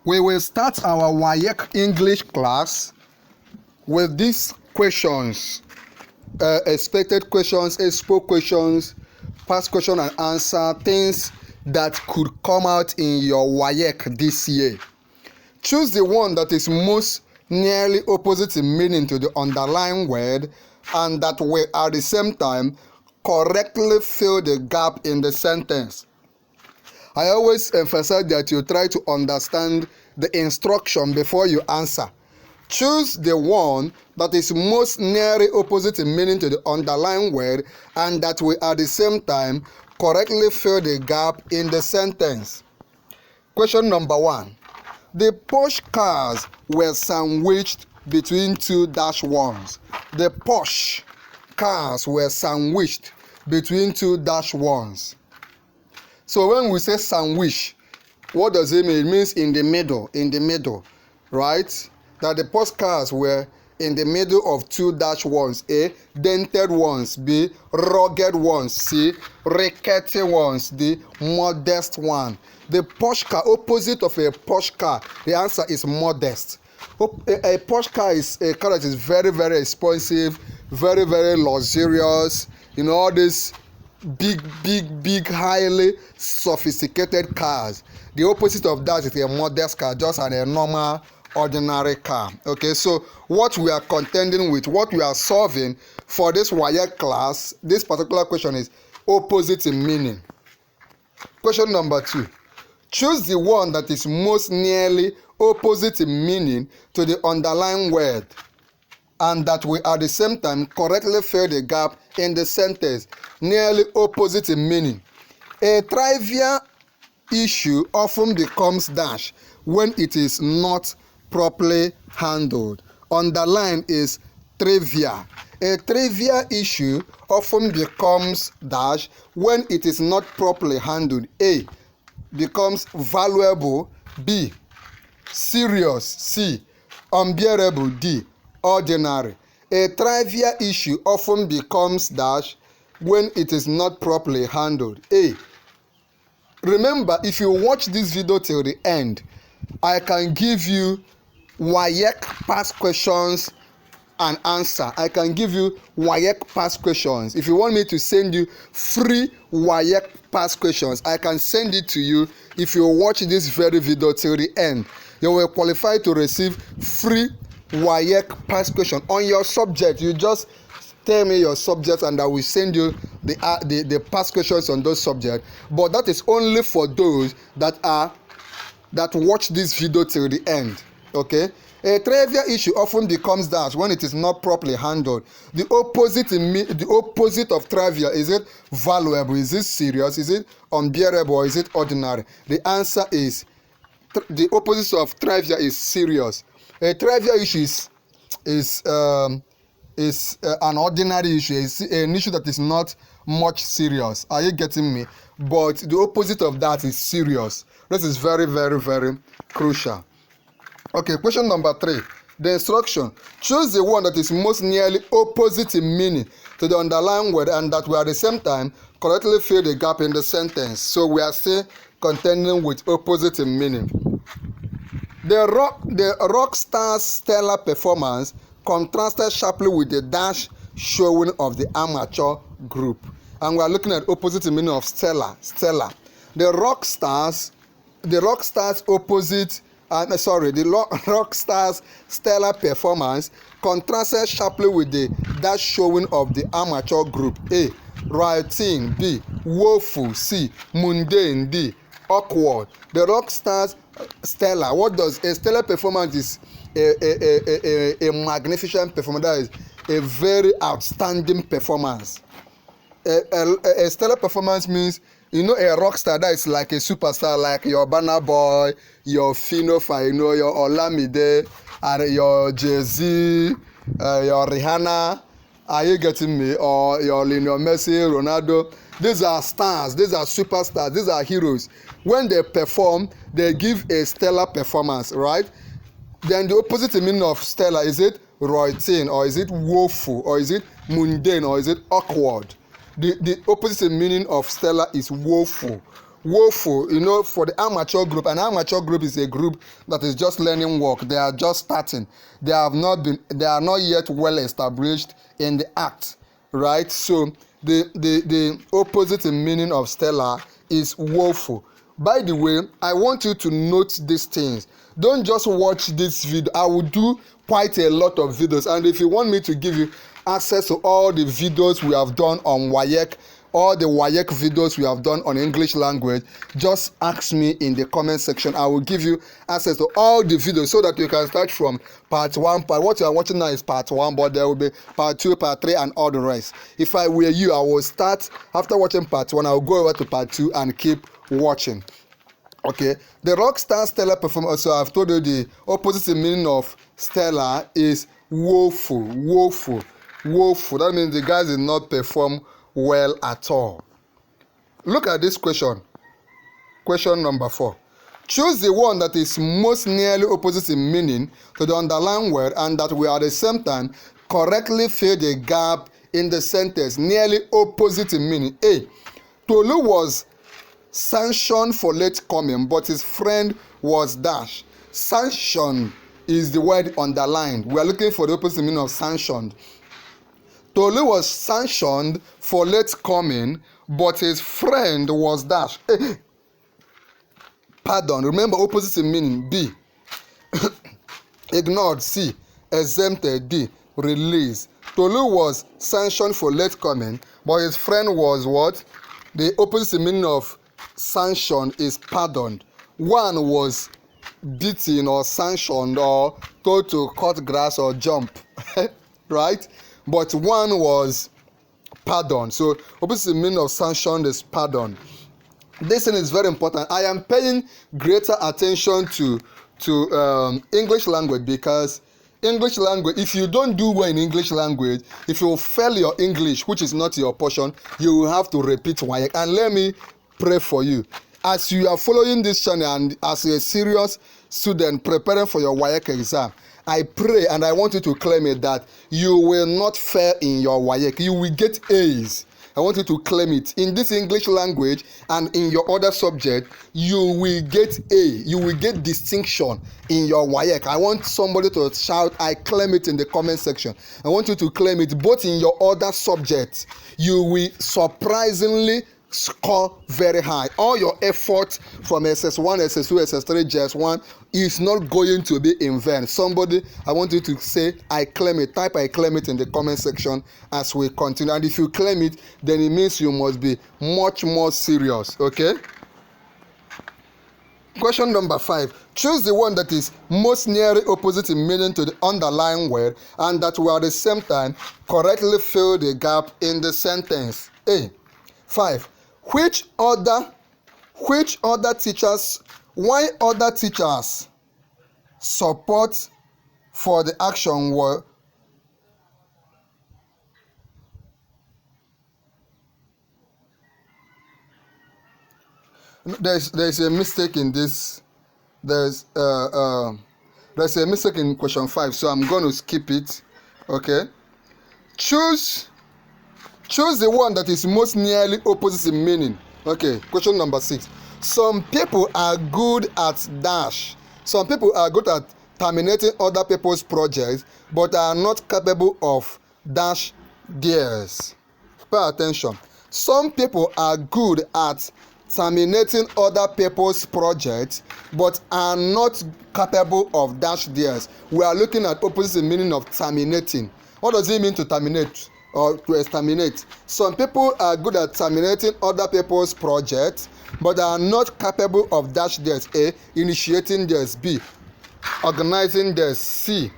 We will start our WAEC English class with these questions, expected questions, expo questions, past question and answer, things that could come out in your WAEC this year. Choose the one that is most nearly opposite in meaning to the underlying word and that will at the same time correctly fill the gap in the sentence. I always emphasize that you try to understand the instruction before you answer. Choose the one that is most nearly opposite in meaning to the underlying word and that will at the same time correctly fill the gap in the sentence. Question number 1. The Porsche cars were sandwiched between two dash ones. The Porsche cars were sandwiched between two dash ones. So when we say sandwich, what does it mean? It means in the middle, right? That the Porsche cars were in the middle of two dash ones. A, dented ones. B, rugged ones. C, rickety ones. D, modest one. The Porsche car, opposite of a Porsche car, the answer is modest. A Porsche car is a car that is very, very expensive, very, very luxurious. You know, all these big, highly sophisticated cars. The opposite of that is a modest car, just a normal, ordinary car. Okay, so what we are contending with, what we are solving for this WAEC class, this particular question is opposite in meaning. Question number 2. Choose the one that is most nearly opposite in meaning to the underlying word and that will at the same time correctly fill the gap in the sentence. Nearly opposite in meaning. A trivial issue often becomes dash when it is not properly handled. Underline is trivia. A trivial issue often becomes dash when it is not properly handled. A, becomes valuable. B, serious. C, unbearable. D, ordinary. A trivial issue often becomes dash when it is not properly handled. A. Remember, if you watch this video till the end, I can give you WAEC past questions and answer. I can give you WAEC past questions. If you want me to send you free WAEC past questions, I can send it to you. If you watch this very video till the end, you will qualify to receive free WAEC past question on your subject. You just tell me your subject and I will send you the past questions on those subjects. But that is only for those that watch this video till the end. Okay. A trivial issue often becomes dash when it is not properly handled. The opposite of trivial, is it valuable? Is it serious? Is it unbearable? Or is it ordinary? The answer is the opposite of trivial is serious. A trivial issue is an ordinary issue. It's an issue that is not much serious. Are you getting me? But the opposite of that is serious. This is very, very, very crucial. Okay, question number 3. The instruction. Choose the one that is most nearly opposite in meaning to the underlying word and that will at the same time correctly fill the gap in the sentence. So we are still contending with opposite in meaning. The rock star's stellar performance contrasted sharply with the dash showing of the amateur group. And we are looking at opposite in meaning of stellar. The rock star's stellar performance contrasted sharply with the dash showing of the amateur group. A, routine. B, woeful. C, mundane. D, awkward. The rock star's stellar. What does a stellar performance is? A magnificent performance. That is a very outstanding performance. A stellar performance means, you know, a rock star that is like a superstar, like your Burna Boy, your Fino Fino, your Olamide, and your Jay-Z, your Rihanna. Are you getting me? Or your Lionel Messi, Ronaldo. These are stars. These are superstars. These are heroes. When they perform, they give a stellar performance, right? Then the opposite meaning of stellar, is it routine, or is it woeful, or is it mundane, or is it awkward? The opposite meaning of stellar is woeful. woeful, for the amateur group. An amateur group is a group that is just learning work. They are just starting. They are not yet well established in the act, right? So the opposite meaning of stellar is woeful. By the way, I want you to note these things. Don't just watch this video. I will do quite a lot of videos, and if you want me to give you access to all the videos we have done on WAEC, all the WAEC videos we have done on English language, just ask me in the comment section. I will give you access to all the videos so that you can start from part 1. What you are watching now is part 1, but there will be part 2, part 3, and all the rest. If I were you, I will start after watching part 1. I will go over to part 2 and keep watching. Okay, the rockstar stellar performance. So I've told you the opposite meaning of stellar is woeful. That means the guys did not perform well at all. Look at this question. Question number 4. Choose the one that is most nearly opposite in meaning to the underlined word and that will at the same time correctly fill the gap in the sentence. Nearly opposite in meaning. A. Tolu was sanctioned for late coming, but his friend was dash. Sanctioned is the word underlined. We are looking for the opposite meaning of sanctioned. Tolu was sanctioned for late coming, but his friend was dash. Pardon. Remember opposite meaning. B. Ignored. C. Exempted. D. Released. Tolu was sanctioned for late coming, but his friend was what? The opposite meaning of sanctioned is pardoned. One was beaten or sanctioned or told to cut grass or jump, right? But one was pardoned. So opposite meaning of sanctioned is pardoned. This thing is very important. I am paying greater attention to English language, because English language, if you don't do well in English language, if you fail your English, which is not your portion, you will have to repeat WAEC. And let me pray for you. As you are following this channel and as a serious student preparing for your WAEC exam, I pray and I want you to claim it that you will not fail in your WAEC. You will get A's. I want you to claim it. In this English language and in your other subject, you will get A. You will get distinction in your WAEC. I want somebody to shout, I claim it, in the comment section. I want you to claim it both in your other subjects. You will surprisingly score very high. All your effort from SS1, SS2, SS3, JS1 is not going to be in vain. Somebody, I want you to say, I claim it. Type I claim it in the comment section as we continue. And if you claim it, then it means you must be much more serious. Okay? Question number 5. Choose the one that is most nearly opposite in meaning to the underlying word and that will at the same time correctly fill the gap in the sentence. A. 5. Why other teachers support for the action were there's a mistake in this. There's a mistake in question 5, so I'm going to skip it. Okay, choose the one that is most nearly opposite in meaning. Okay, question number 6. Some people are good at dash. Some people are good at terminating other people's projects, but are not capable of dash theirs. Pay attention. Some people are good at terminating other people's projects, but are not capable of dash theirs. We are looking at opposite meaning of terminating. What does it mean to terminate? Or to exterminate? Some people are good at terminating other people's projects, but are not capable of dash theirs. A. Initiating theirs. B. Organizing theirs. C.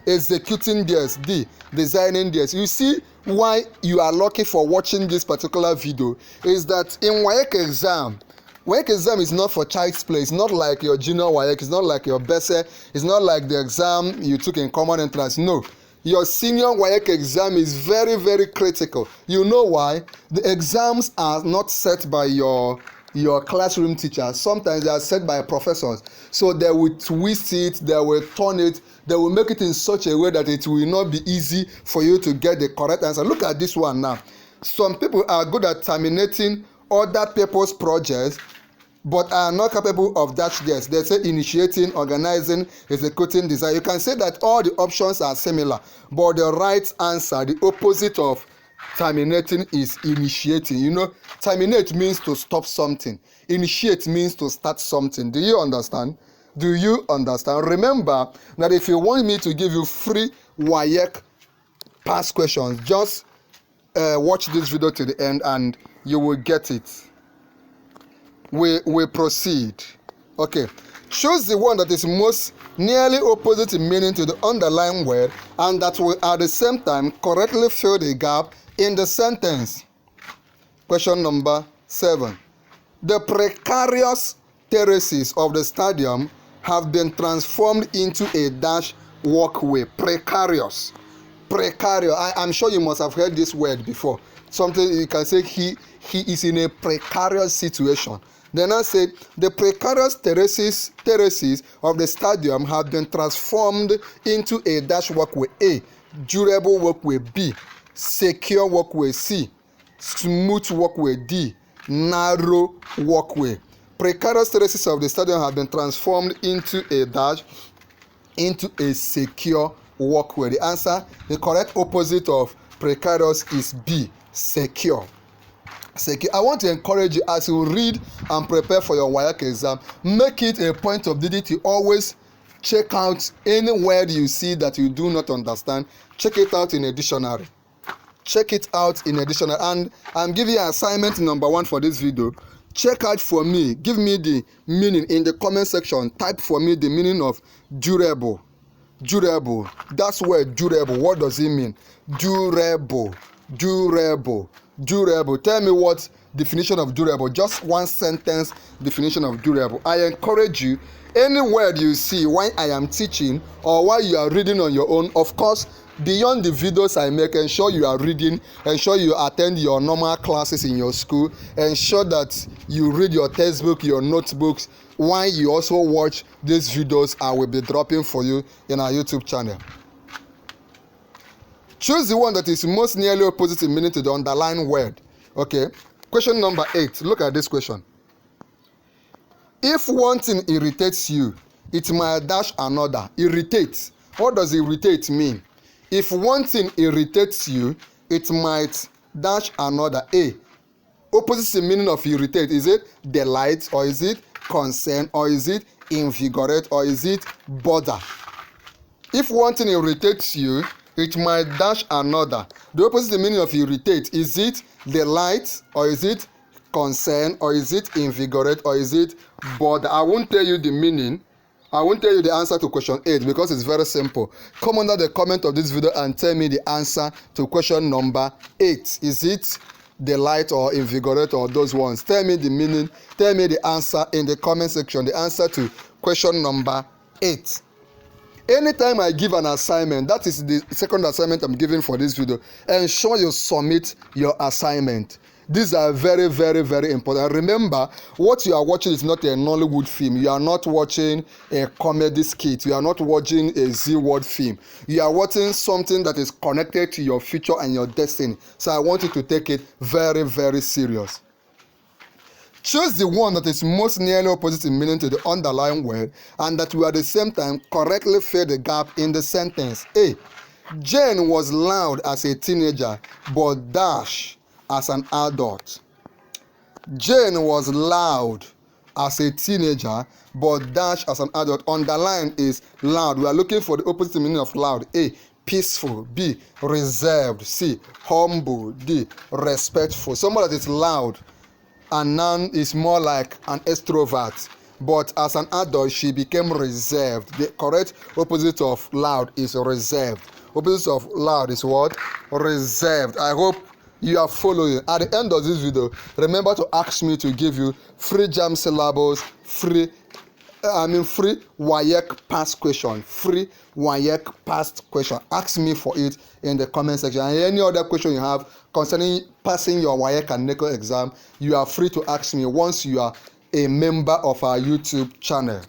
Executing theirs. D. Designing theirs. You see why you are lucky for watching this particular video is that in WAEC exam is not for child's play. It's not like your junior WAEC. It's not like your BESE. It's not like the exam you took in common entrance. No. Your senior WAEC exam is very, very critical. You know why? The exams are not set by your classroom teacher. Sometimes they are set by professors. So they will twist it, they will turn it, they will make it in such a way that it will not be easy for you to get the correct answer. Look at this one now. Some people are good at terminating other people's projects but are not capable of dash this. They say initiating, organizing, executing, design. You can say that all the options are similar, but the right answer, the opposite of terminating, is initiating. You know, terminate means to stop something. Initiate means to start something. Do you understand? Do you understand? Remember that if you want me to give you free WAEC past questions, just watch this video to the end and you will get it. We proceed. Okay, choose the one that is most nearly opposite in meaning to the underlying word and that will at the same time correctly fill the gap in the sentence. Question number 7. The precarious terraces of the stadium have been transformed into a dash walkway. Precarious. I'm sure you must have heard this word before. Something you can say he is in a precarious situation. Then I said the precarious terraces of the stadium have been transformed into a dash walkway. A. Durable walkway. B. Secure walkway. C. Smooth walkway. D. Narrow walkway. Precarious terraces of the stadium have been transformed into a secure walkway. The answer, the correct opposite of precarious is B. Secure. I want to encourage you as you read and prepare for your WAEC exam, make it a point of duty to always check out any word you see that you do not understand. Check it out in a dictionary. And I'm giving you assignment number 1 for this video. Check out for me, give me the meaning in the comment section. Type for me the meaning of durable. That's word durable. What does it mean? Durable. Tell me what definition of durable. Just one sentence definition of durable. I encourage you, any word you see while I am teaching or while you are reading on your own, of course, beyond the videos I make, ensure you are reading, ensure you attend your normal classes in your school, ensure that you read your textbook, your notebooks, while you also watch these videos I will be dropping for you in our YouTube channel. Choose the one that is most nearly opposite in meaning to the underlying word. Okay. Question number 8. Look at this question. If one thing irritates you, it might dash another. Irritate. What does irritate mean? If one thing irritates you, it might dash another. A. Opposite in meaning of irritate. Is it delight, or is it concern, or is it invigorate, or is it bother? If one thing irritates you, it might dash another. The opposite meaning of irritate, is it delight, or is it concern, or is it invigorate, or is it bother? I won't tell you the meaning. I won't tell you the answer to question 8 because it's very simple. Come under the comment of this video and tell me the answer to question number 8. Is it delight or invigorate or those ones? Tell me the meaning. Tell me the answer in the comment section. The answer to question number 8. Anytime I give an assignment, that is the second assignment I'm giving for this video, ensure you submit your assignment. These are very, very, very important. Remember, what you are watching is not a Nollywood film. You are not watching a comedy skit. You are not watching a Z-word film. You are watching something that is connected to your future and your destiny. So I want you to take it very, very serious. Choose the one that is most nearly opposite in meaning to the underlying word and that will at the same time correctly fill the gap in the sentence. A. Jane was loud as a teenager but dash as an adult. Jane was loud as a teenager but dash as an adult. Underline is loud. We are looking for the opposite meaning of loud. A. Peaceful. B. Reserved. C. Humble. D. Respectful. Somebody that is loud and now is more like an extrovert, but as an adult she became reserved. The correct opposite of loud is reserved. Opposite of loud is what? Reserved. I hope you are following. At the end of this video, remember to ask me to give you free jam syllables, free WAEC past question. Free WAEC past question. Ask me for it in the comment section. And any other question you have concerning passing your WAEC and NECO exam, you are free to ask me once you are a member of our YouTube channel.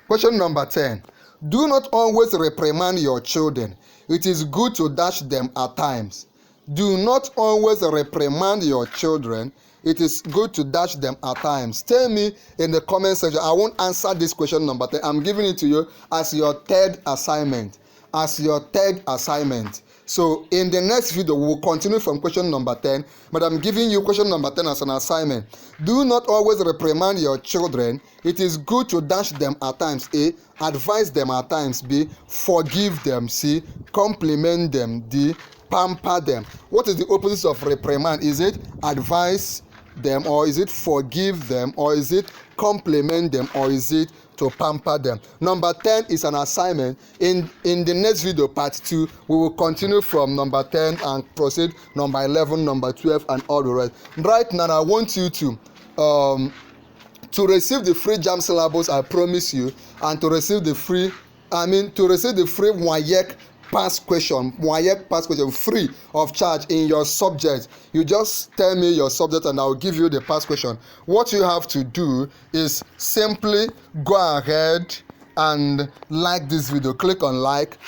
Question number 10. Do not always reprimand your children. It is good to dash them at times. Do not always reprimand your children. It is good to dash them at times. Tell me in the comment section. I won't answer this question number 10. I'm giving it to you as your third assignment. So in the next video, we will continue from question number 10, but I'm giving you question number 10 as an assignment. Do not always reprimand your children. It is good to dash them at times. A. Advise them at times. B. Forgive them. C. Compliment them. D. Pamper them. What is the opposite of reprimand? Is it advise them, or is it forgive them, or is it compliment them, or is it to pamper them? Number 10 is an assignment. In the next video, part 2, we will continue from number 10 and proceed number 11, number 12, and all the rest. Right now, I want you to receive the free JAM syllabus I promise you, and to receive the free WAEC past question free of charge in your subject. You just tell me your subject and I'll give you the past question. What you have to do is simply go ahead and like this video. Click on like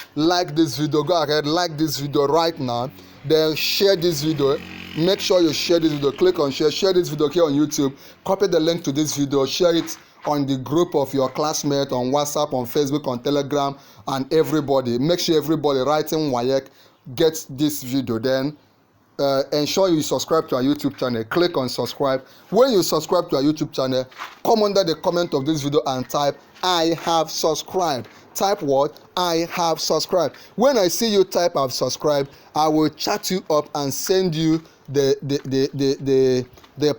this video. Go ahead, like this video right now. Then share this video. Make sure you share this video. Click on share this video here on YouTube. Copy the link to this video, share it on the group of your classmates, on WhatsApp, on Facebook, on Telegram, and everybody. Make sure everybody writing WAEC gets this video. Then ensure you subscribe to our YouTube channel. Click on subscribe. When you subscribe to our YouTube channel, come under the comment of this video and type I have subscribed. Type what? I have subscribed. When I see you type I've subscribed, I will chat you up and send you the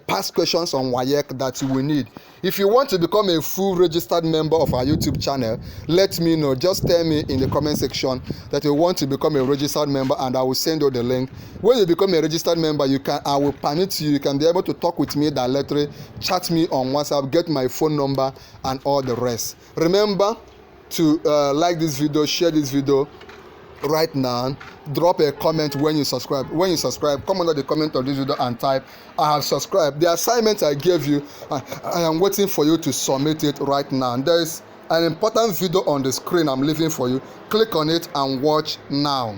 past questions on WAEC that you will need. If you want to become a full registered member of our YouTube channel, let me know. Just tell me in the comment section that you want to become a registered member, and I will send you the link. When you become a registered member, I will permit you can be able to talk with me directly, chat me on WhatsApp, get my phone number, and all the rest. Remember to like this video, share this video right now. Drop a comment when you subscribe. When you subscribe, come under the comment of this video and type I have subscribed. The assignment I gave you, I am waiting for you to submit it right now. There is an important video on the screen I'm leaving for you. Click on it and watch now.